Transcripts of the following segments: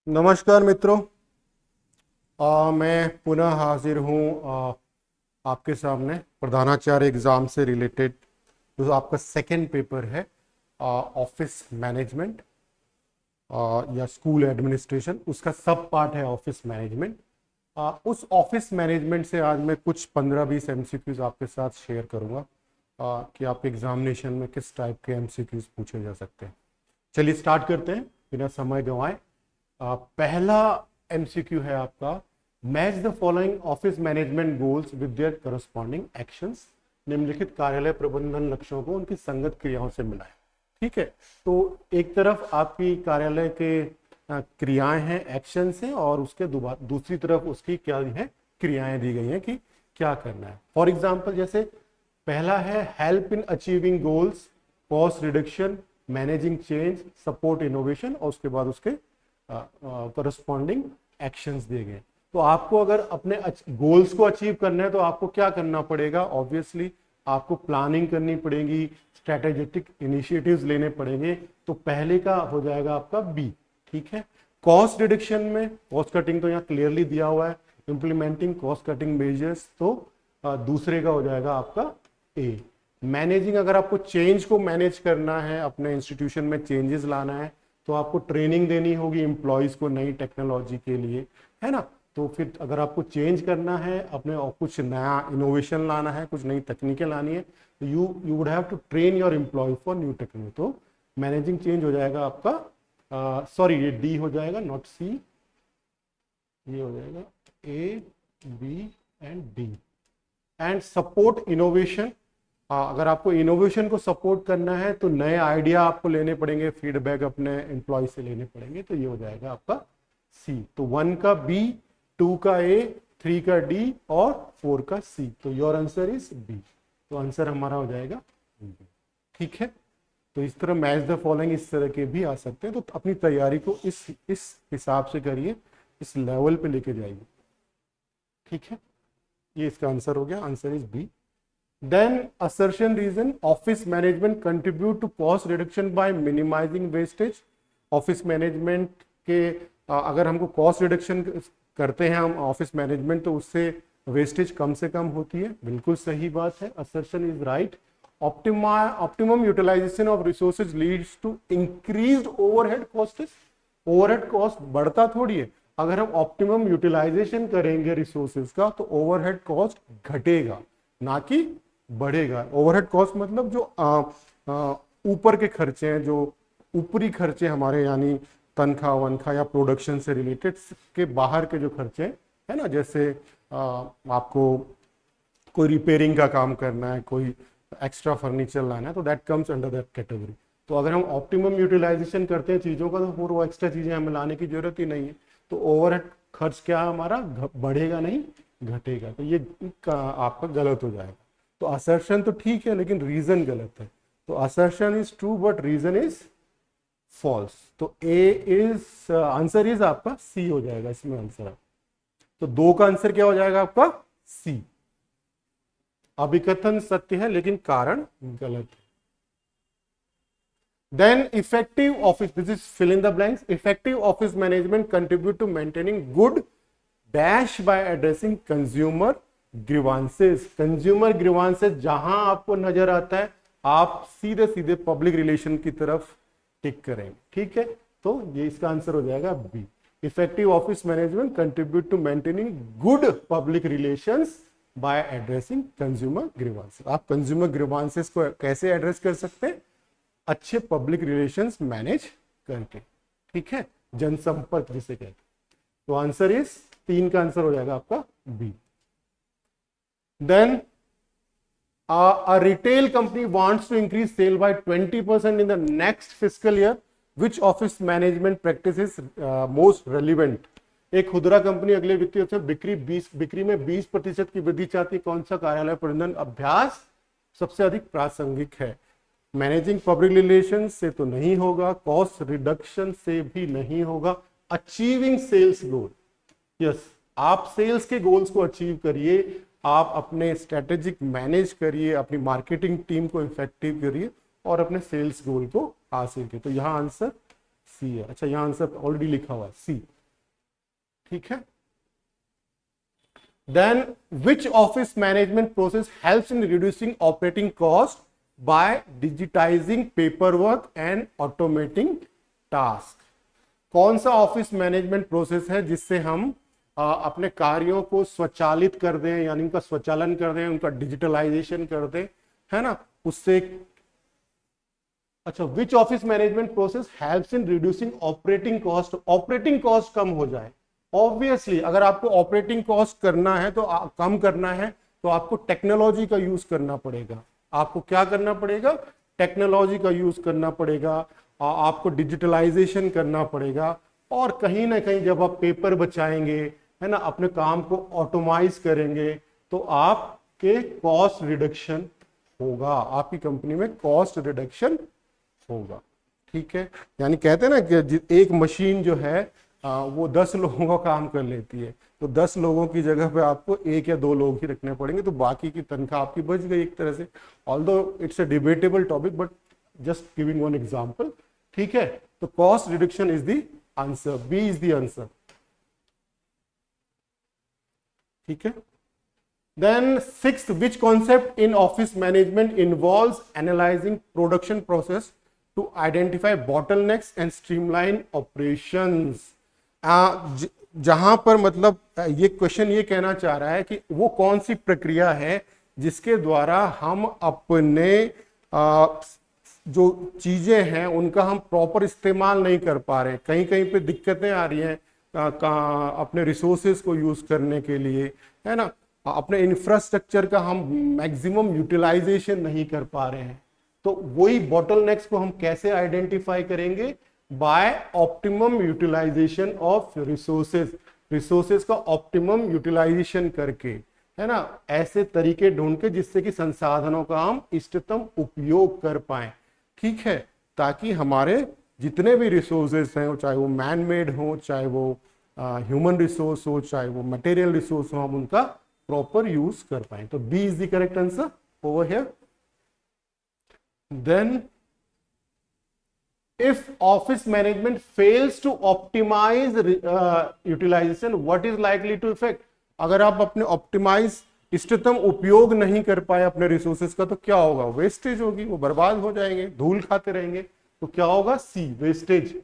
नमस्कार मित्रों। मैं पुनः हाजिर हूँ आपके सामने प्रधानाचार्य एग्जाम से रिलेटेड जो आपका सेकंड पेपर है, ऑफिस मैनेजमेंट या स्कूल एडमिनिस्ट्रेशन, उसका सब पार्ट है ऑफिस मैनेजमेंट। उस ऑफिस मैनेजमेंट से आज मैं कुछ 15-20 एमसीक्यूज आपके साथ शेयर करूँगा कि आपके एग्जामिनेशन में किस टाइप के एमसीक्यूज पूछे जा सकते हैं। चलिए स्टार्ट करते हैं बिना समय गंवाए। पहला एमसीक्यू है आपका, match the following office management goals with their corresponding actions. निम्नलिखित कार्यालय प्रबंधन लक्ष्यों को उनकी संगत क्रियाओं से मिलाएं। ठीक है, तो एक तरफ आपकी कार्यालय के क्रियाएं हैं, एक्शंस हैं, और उसके दूसरी तरफ उसकी क्या है, क्रियाएं दी गई हैं कि क्या करना है। फॉर एग्जाम्पल, जैसे पहला है help in achieving goals, cost reduction, managing change, support innovation, और उसके बाद उसके करस्पॉन्डिंग एक्शंस दिए गए। तो आपको अगर अपने गोल्स को अचीव करना है तो आपको क्या करना पड़ेगा? ऑब्वियसली आपको प्लानिंग करनी पड़ेगी, स्ट्रेटेजिक इनिशिएटिव्स लेने पड़ेंगे। तो पहले का हो जाएगा आपका बी। ठीक है, कॉस्ट रिडक्शन में कॉस्ट कटिंग तो यहाँ क्लियरली दिया हुआ है, इंप्लीमेंटिंग कॉस्ट कटिंग मेजर्स, तो दूसरे का हो जाएगा आपका ए। मैनेजिंग, अगर आपको चेंज को मैनेज करना है, अपने इंस्टीट्यूशन में चेंजेस लाना है, तो आपको ट्रेनिंग देनी होगी एम्प्लॉयज को नई टेक्नोलॉजी के लिए, है ना। तो फिर अगर आपको चेंज करना है अपने और कुछ नया इनोवेशन लाना है, कुछ नई तकनीकें लानी है, तो you would have to train your employ for new technology. तो मैनेजिंग चेंज हो जाएगा आपका, सॉरी ये डी हो जाएगा, नॉट सी, ये हो जाएगा A, B and D. And support innovation, अगर आपको इनोवेशन को सपोर्ट करना है तो नए आइडिया आपको लेने पड़ेंगे, फीडबैक अपने एम्प्लॉय से लेने पड़ेंगे, तो ये हो जाएगा आपका सी। तो 1 का बी, 2 का ए, 3 का डी और 4 का सी। तो योर आंसर इज बी। तो आंसर हमारा हो जाएगा बी। ठीक है, तो इस तरह मैच द फॉलोइंग इस तरह के भी आ सकते हैं। तो अपनी तैयारी को इस हिसाब से करिए, इस लेवल पे लेके जाइए। ठीक है, ये इसका आंसर हो गया, answer is B. Then assertion reason, office management contribute to cost reduction by minimizing wastage। Office management के अगर हमको कॉस्ट रिडक्शन करते हैं हम ऑफिस मैनेजमेंट, तो उससे वेस्टेज कम से कम होती है। बिल्कुल सही बात है, assertion is right. Optimum utilisation of resources leads to increased overhead cost. Overhead cost बढ़ता थोड़ी है, अगर हम ऑप्टिमम यूटिलाइजेशन करेंगे रिसोर्सेज का तो ओवरहेड कॉस्ट घटेगा ना कि बढ़ेगा। ओवरहेड कॉस्ट मतलब जो ऊपर के खर्चे हैं, जो ऊपरी खर्चे हमारे, यानी तनख्वाह वनख्वाह या प्रोडक्शन से रिलेटेड के बाहर के जो खर्चे है ना, जैसे आपको कोई रिपेयरिंग का काम करना है, कोई एक्स्ट्रा फर्नीचर लाना है, तो that comes under that category. तो अगर हम ऑप्टिमम यूटिलाइजेशन करते हैं चीज़ों का, तो फिर वो एक्स्ट्रा चीज़ें हमें लाने की जरूरत ही नहीं है। तो ओवरहेड खर्च क्या हमारा बढ़ेगा नहीं, घटेगा। तो ये आपका गलत हो जाएगा। तो असर्शन तो ठीक है लेकिन रीजन गलत है। तो assertion is true but reason is false. तो ए इज आंसर इज आपका सी हो जाएगा इसमें आंसर। तो 2 का आंसर क्या हो जाएगा आपका? सी। अभिकथन सत्य है लेकिन कारण गलत है। Then effective office, this is fill in the blanks, effective office management contribute to maintaining good dash by addressing consumer grievances। consumer grievances जहां आपको नजर आता है आप सीधे सीधे पब्लिक रिलेशन की तरफ टिक करेंगे। ठीक है, तो ये इसका आंसर हो जाएगा B. Effective office management contribute to maintaining good public relations by addressing consumer grievances. आप कंज्यूमर ग्रीवांसेस को कैसे एड्रेस कर सकते हैं? अच्छे पब्लिक रिलेशंस मैनेज करके। ठीक है, जनसंपर्क जिसे कहते हैं। तो आंसर इज 3 का आंसर हो जाएगा आपका B. Then a retail company wants to increase sale by 20% in the next fiscal year, which office management practice is most relevant। एक खुदरा कंपनी अगले वित्तीय वर्ष में बिक्री में 20% की वृद्धि चाहती, कौन सा कार्यालय प्रबंधन अभ्यास सबसे अधिक प्रासंगिक है? मैनेजिंग पब्लिक रिलेशन से तो नहीं होगा, कॉस्ट रिडक्शन से भी नहीं होगा, अचीविंग सेल्स गोल। यस, आप सेल्स के गोल्स को अचीव करिए, आप अपने स्ट्रेटेजिक मैनेज करिए, अपनी मार्केटिंग टीम को इफेक्टिव करिए और अपने सेल्स गोल को हासिल करिए। तो यहाँ आंसर सी है। अच्छा, यहाँ आंसर ऑलरेडी लिखा हुआ है सी। ठीक है। Then which office management process helps in reducing operating cost by digitising paper work and automating task. कौन सा ऑफिस मैनेजमेंट प्रोसेस है जिससे हम अपने कार्यों को स्वचालित कर दें, यानी उनका स्वचालन कर दें, उनका डिजिटलाइजेशन कर दें, है ना, उससे। अच्छा, which office management process helps in reducing operating cost, operating cost कम हो जाए। ऑब्वियसली अगर आपको ऑपरेटिंग कॉस्ट करना है तो कम करना है तो आपको टेक्नोलॉजी का यूज करना पड़ेगा। आपको क्या करना पड़ेगा? टेक्नोलॉजी का यूज करना पड़ेगा, आपको डिजिटलाइजेशन करना पड़ेगा। और कहीं ना कहीं जब आप पेपर बचाएंगे, है ना, अपने काम को ऑटोमाइज करेंगे, तो आपके कॉस्ट रिडक्शन होगा, आपकी कंपनी में कॉस्ट रिडक्शन होगा। ठीक है, यानी कहते हैं ना कि एक मशीन जो है वो 10 लोगों का काम कर लेती है, तो 10 लोगों की जगह पे आपको 1 या 2 लोग ही रखने पड़ेंगे, तो बाकी की तनख्वाह आपकी बच गई एक तरह से। Although it's a debatable topic, but just giving one example. ठीक है, तो cost reduction is the answer, B is the answer. ठीक है। Then sixth, which concept in office management involves analyzing production process to identify bottlenecks and streamline operations? जहां पर मतलब ये question ये कहना चाह रहा है कि वो कौन सी प्रक्रिया है जिसके द्वारा हम अपने जो चीजें हैं उनका हम प्रॉपर इस्तेमाल नहीं कर पा रहे हैं, कहीं कहीं पे दिक्कतें आ रही हैं अपने रिसोर्सेज को यूज करने के लिए, है ना, अपने इंफ्रास्ट्रक्चर का हम मैक्सिमम यूटिलाइजेशन नहीं कर पा रहे हैं। तो वही बॉटलनेक्स को हम कैसे आइडेंटिफाई करेंगे? By optimum utilisation of resources, resources का ऑप्टिमम यूटिलाइजेशन करके, है ना, ऐसे तरीके ढूंढ के जिससे कि संसाधनों का हम इष्टतम उपयोग कर पाए। ठीक है, ताकि हमारे जितने भी रिसोर्सेज हैं, चाहे वो मैन मेड हो, चाहे वो ह्यूमन रिसोर्स हो, चाहे वो मटेरियल रिसोर्स हो, हम उनका प्रॉपर यूज कर पाए। तो B is the correct answer over here. Then if office management fails to optimize utilization, what is likely to affect? अगर आप अपने ऑप्टिमाइज इष्टतम उपयोग नहीं कर पाए अपने रिसोर्सेज का, तो क्या होगा? वेस्टेज होगी, वो बर्बाद हो जाएंगे, धूल खाते रहेंगे। तो क्या होगा? सी, वेस्टेज।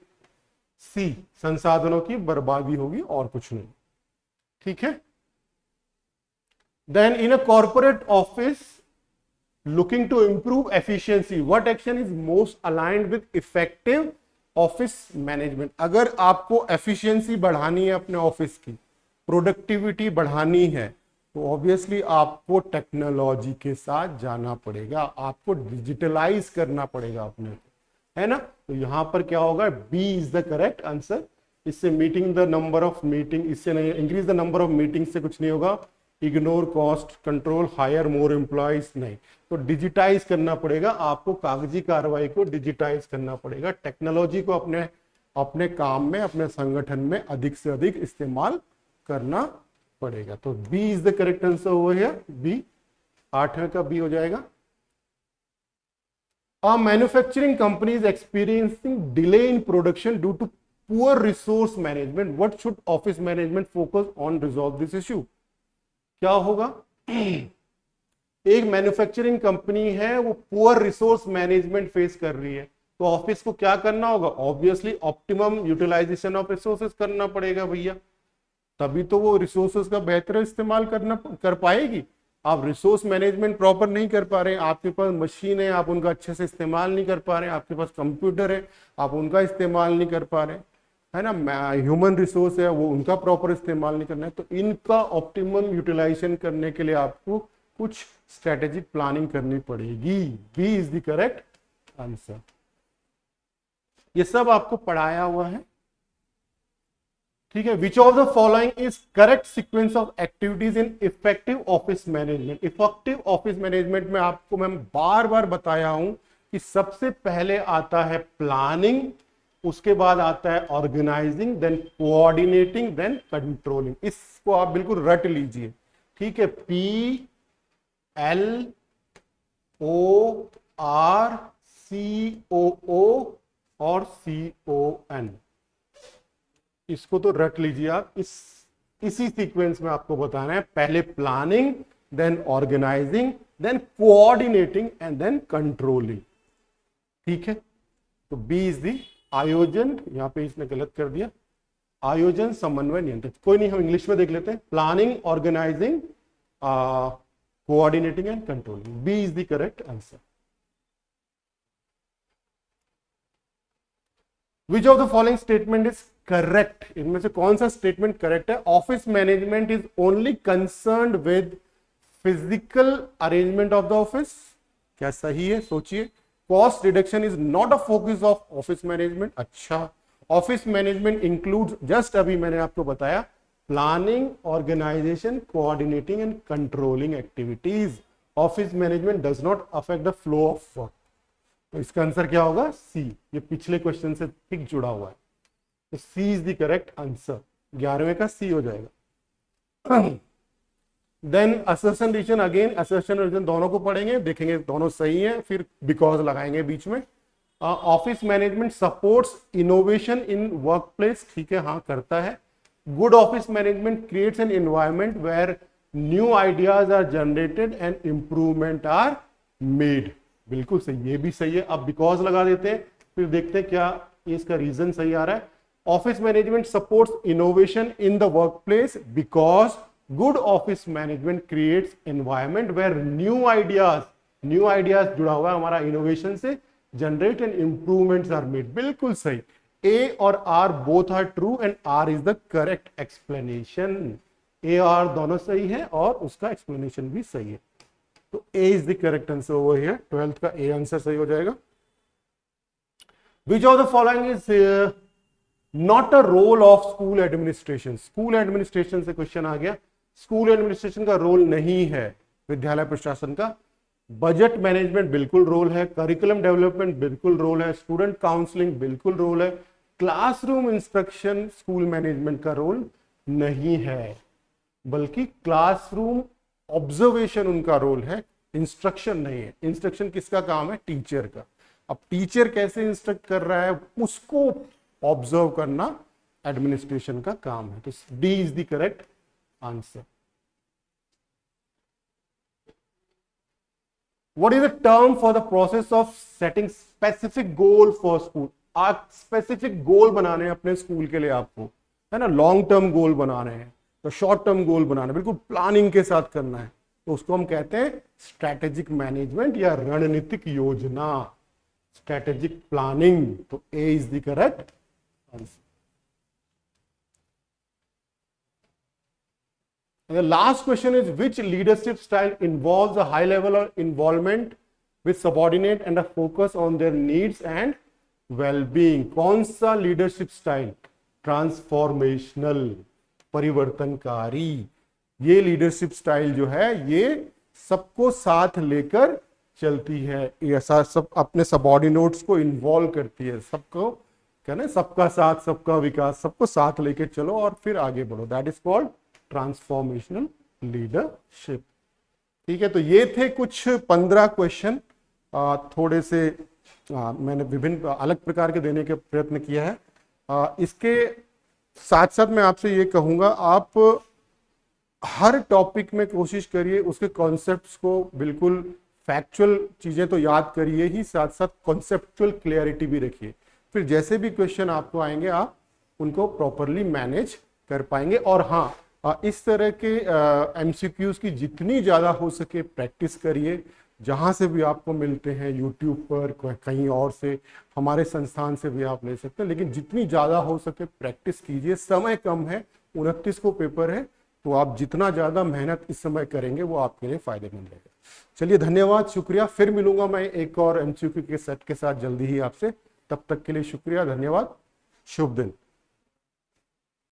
सी, संसाधनों की बर्बादी होगी और कुछ नहीं। ठीक है। Then in a corporate office looking to improve efficiency, what action is most aligned with effective office management? अगर आपको efficiency बढ़ानी है, अपने ऑफिस की प्रोडक्टिविटी बढ़ानी है, तो ऑब्वियसली आपको टेक्नोलॉजी के साथ जाना पड़ेगा, आपको डिजिटलाइज करना पड़ेगा अपने को, है ना। तो यहां पर क्या होगा? B is the correct answer. इससे meeting the number of meeting, इससे नहीं, increase the number of meeting से कुछ नहीं होगा। Ignore cost control, hire more employees, नहीं। तो डिजिटाइज करना पड़ेगा आपको, कागजी कार्रवाई को डिजिटाइज करना पड़ेगा, टेक्नोलॉजी को अपने अपने काम में, अपने संगठन में अधिक से अधिक इस्तेमाल करना पड़ेगा। तो B is the correct answer over here, B. 8वें का बी हो जाएगा। A manufacturing company is experiencing delay in production due to poor resource management. What should office management focus on resolve this issue? क्या होगा? एक manufacturing company है, वो poor resource management face कर रही है, तो ऑफिस को क्या करना होगा? Obviously optimum utilisation of resources करना पड़ेगा भैया, तभी तो वो रिसोर्सेज का बेहतर इस्तेमाल कर पाएगी। आप रिसोर्स मैनेजमेंट प्रॉपर नहीं कर पा रहे हैं, आपके पास मशीन है, आप उनका अच्छे से इस्तेमाल नहीं कर पा रहे हैं, आपके पास कंप्यूटर है, आप उनका इस्तेमाल नहीं कर पा रहे हैं, है ना, ह्यूमन रिसोर्स है, वो उनका प्रॉपर इस्तेमाल नहीं करना है। तो इनका ऑप्टिमम यूटिलाइजेशन करने के लिए आपको कुछ स्ट्रेटेजिक प्लानिंग करनी पड़ेगी। B is the correct answer. ये सब आपको पढ़ाया हुआ है। ठीक है। Which of the following is correct sequence of activities in effective office management? Effective office management में आपको मैं बार बार बताया हूं कि सबसे पहले आता है प्लानिंग, उसके बाद आता है organising, then coordinating, then controlling. इसको आप बिल्कुल रट लीजिए। ठीक है। P L O R C O O और C O N, इसको तो रट लीजिए आप। इस इसी सीक्वेंस में आपको बताना है, पहले planning, then organising, then coordinating and then controlling. ठीक है, तो बी इज दी आयोजन, यहां पे इसने गलत कर दिया, आयोजन, समन्वय, नियंत्रण। कोई नहीं, हम इंग्लिश में देख लेते हैं, planning, organising, coordinating and controlling. B is the correct answer. Which of the following statement is correct? इनमें से कौन सा स्टेटमेंट करेक्ट है? Office management is only concerned with physical arrangement of the office. क्या सही है? सोचिए। Cost reduction is not a focus of office management. अच्छा, ऑफिस मैनेजमेंट इंक्लूड्स, जस्ट अभी मैंने आपको बताया, planning, organisation, coordinating and controlling activities. Office management does not affect the flow of work. तो इसका आंसर क्या होगा? सी। ये पिछले क्वेश्चन से ठीक जुड़ा हुआ है, तो C is the correct answer. 11वें का सी हो जाएगा। Then assertion reason, again assertion reason दोनों को पढ़ेंगे, देखेंगे दोनों सही है, फिर बिकॉज लगाएंगे बीच में। Office management supports innovation in work place. ठीक है, हाँ करता है। Good office management creates an environment where new ideas are generated and improvement are made. बिल्कुल सही, ये भी सही है। अब बिकॉज लगा देते हैं, फिर देखते हैं क्या इसका रीजन सही आ रहा है। Office management supports innovation in the work place because good office management creates environment where new ideas जुड़ा हुआ है हमारा इनोवेशन से, generate and improvements are made. बिल्कुल सही। ए और R both are true and R is the correct explanation. A R दोनों सही है और उसका एक्सप्लेनेशन भी सही है, तो A is the correct answer over here. 12th का ए आंसर सही हो जाएगा। Which of the following is not a role of school administration? School administration से क्वेश्चन आ गया। स्कूल एडमिनिस्ट्रेशन का रोल नहीं है विद्यालय प्रशासन का। बजट मैनेजमेंट बिल्कुल रोल है, करिकुलम डेवलपमेंट बिल्कुल रोल है, स्टूडेंट काउंसलिंग बिल्कुल रोल है, क्लासरूम इंस्ट्रक्शन स्कूल मैनेजमेंट का रोल नहीं है, बल्कि क्लासरूम ऑब्जर्वेशन उनका रोल है, इंस्ट्रक्शन नहीं है। इंस्ट्रक्शन किसका काम है? टीचर का। अब टीचर कैसे इंस्ट्रक्ट कर रहा है उसको ऑब्जर्व करना एडमिनिस्ट्रेशन का काम है, तो D is the correct answer. What is the term for the process of setting specific goal for school? आप स्पेसिफिक गोल बनाने हैं अपने स्कूल के लिए, आपको है ना, लॉन्ग टर्म गोल बना रहे हैं, तो शॉर्ट टर्म गोल बनाना है, बिल्कुल प्लानिंग के साथ करना है, तो उसको हम कहते हैं स्ट्रैटेजिक मैनेजमेंट या रणनीतिक योजना, स्ट्रैटेजिक प्लानिंग। तो A is the correct answer. The last question is, which leadership style involves a high level of involvement with subordinate and a focus on their needs and well-being? कौन सा leadership style? Transformational, परिवर्तनकारी। ये leadership style जो है ये सबको साथ लेकर चलती है, ये सब अपने सबॉर्डिनेट्स को इन्वॉल्व करती है, सबको कहना सबका साथ सबका विकास, सबको साथ लेकर चलो और फिर आगे बढ़ो। That is called transformational leadership. ठीक है, तो ये थे कुछ 15 क्वेश्चन, थोड़े से मैंने विभिन्न अलग प्रकार के देने के प्रयत्न किया है। इसके साथ साथ मैं आपसे ये कहूंगा, आप हर टॉपिक में कोशिश करिए उसके कॉन्सेप्ट्स को बिल्कुल फैक्चुअल चीजें तो याद करिए ही, साथ साथ कॉन्सेप्चुअल क्लियरिटी भी रखिए, फिर जैसे भी क्वेश्चन आपको आएंगे आप उनको प्रॉपरली मैनेज कर पाएंगे। और हाँ, इस तरह के एमसीक्यूज की जितनी ज़्यादा हो सके प्रैक्टिस करिए, जहाँ से भी आपको मिलते हैं, यूट्यूब पर, कहीं और से, हमारे संस्थान से भी आप ले सकते हैं, लेकिन जितनी ज़्यादा हो सके प्रैक्टिस कीजिए। समय कम है, 29 को पेपर है, तो आप जितना ज़्यादा मेहनत इस समय करेंगे वो आपके लिए फ़ायदेमंद रहेगा। चलिए, धन्यवाद, शुक्रिया। फिर मिलूंगा मैं एक और एमसीक्यू के सेट के साथ जल्दी ही आपसे। तब तक के लिए शुक्रिया, धन्यवाद, शुभ दिन।